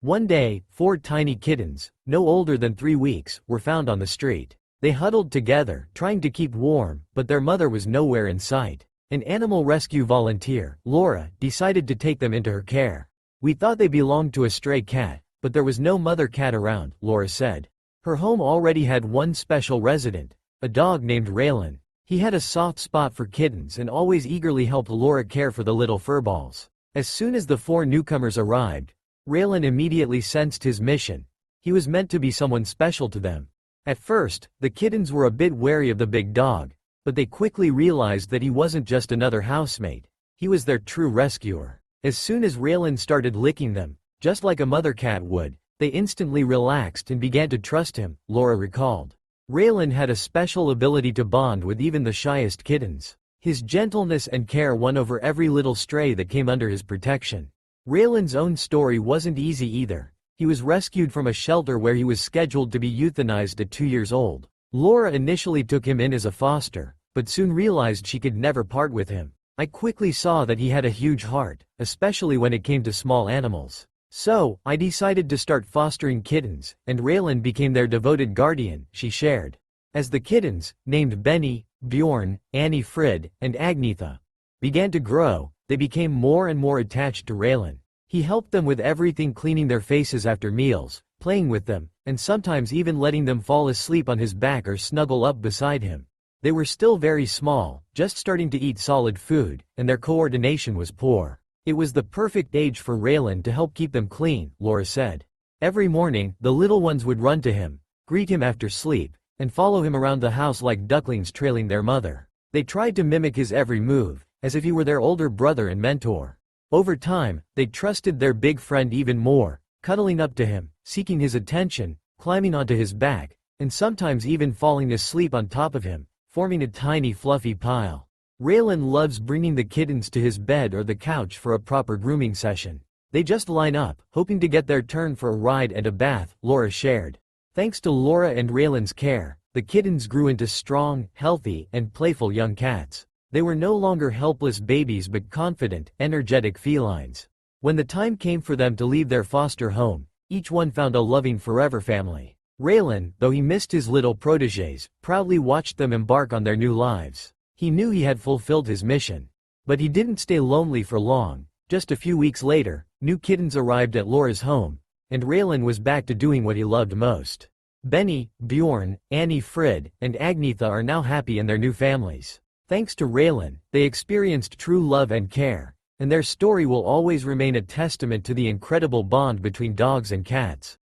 One day, 4 tiny kittens, no older than 3 weeks, were found on the street. They huddled together, trying to keep warm, but their mother was nowhere in sight. An animal rescue volunteer, Laura, decided to take them into her care. "We thought they belonged to a stray cat, but there was no mother cat around," Laura said. Her home already had one special resident, a dog named Raylan. He had a soft spot for kittens and always eagerly helped Laura care for the little furballs. As soon as the 4 newcomers arrived, Raylan immediately sensed his mission. He was meant to be someone special to them. At first, the kittens were a bit wary of the big dog, but they quickly realized that he wasn't just another housemate. He was their true rescuer. As soon as Raylan started licking them, just like a mother cat would, they instantly relaxed and began to trust him, Laura recalled. Raylan had a special ability to bond with even the shyest kittens. His gentleness and care won over every little stray that came under his protection. Raylan's own story wasn't easy either. He was rescued from a shelter where he was scheduled to be euthanized at 2 years old. Laura initially took him in as a foster, but soon realized she could never part with him. "I quickly saw that he had a huge heart, especially when it came to small animals. So, I decided to start fostering kittens, and Raylan became their devoted guardian," she shared. As the kittens, named Benny, Bjorn, Annie Frid, and Agnetha, began to grow, they became more and more attached to Raylan. He helped them with everything, cleaning their faces after meals, playing with them, and sometimes even letting them fall asleep on his back or snuggle up beside him. They were still very small, just starting to eat solid food, and their coordination was poor. It was the perfect age for Raylan to help keep them clean, Laura said. Every morning, the little ones would run to him, greet him after sleep, and follow him around the house like ducklings trailing their mother. They tried to mimic his every move, as if he were their older brother and mentor. Over time, they trusted their big friend even more, cuddling up to him, seeking his attention, climbing onto his back, and sometimes even falling asleep on top of him, forming a tiny fluffy pile. Raylan loves bringing the kittens to his bed or the couch for a proper grooming session. They just line up, hoping to get their turn for a ride and a bath, Laura shared. Thanks to Laura and Raylan's care, the kittens grew into strong, healthy, and playful young cats. They were no longer helpless babies but confident, energetic felines. When the time came for them to leave their foster home, each one found a loving forever family. Raylan, though he missed his little protégés, proudly watched them embark on their new lives. He knew he had fulfilled his mission. But he didn't stay lonely for long. Just a few weeks later, new kittens arrived at Laura's home, and Raylan was back to doing what he loved most. Benny, Bjorn, Annie Frid, and Agnetha are now happy in their new families. Thanks to Raylan, they experienced true love and care, and their story will always remain a testament to the incredible bond between dogs and cats.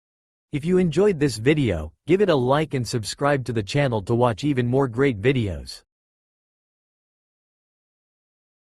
If you enjoyed this video, give it a like and subscribe to the channel to watch even more great videos.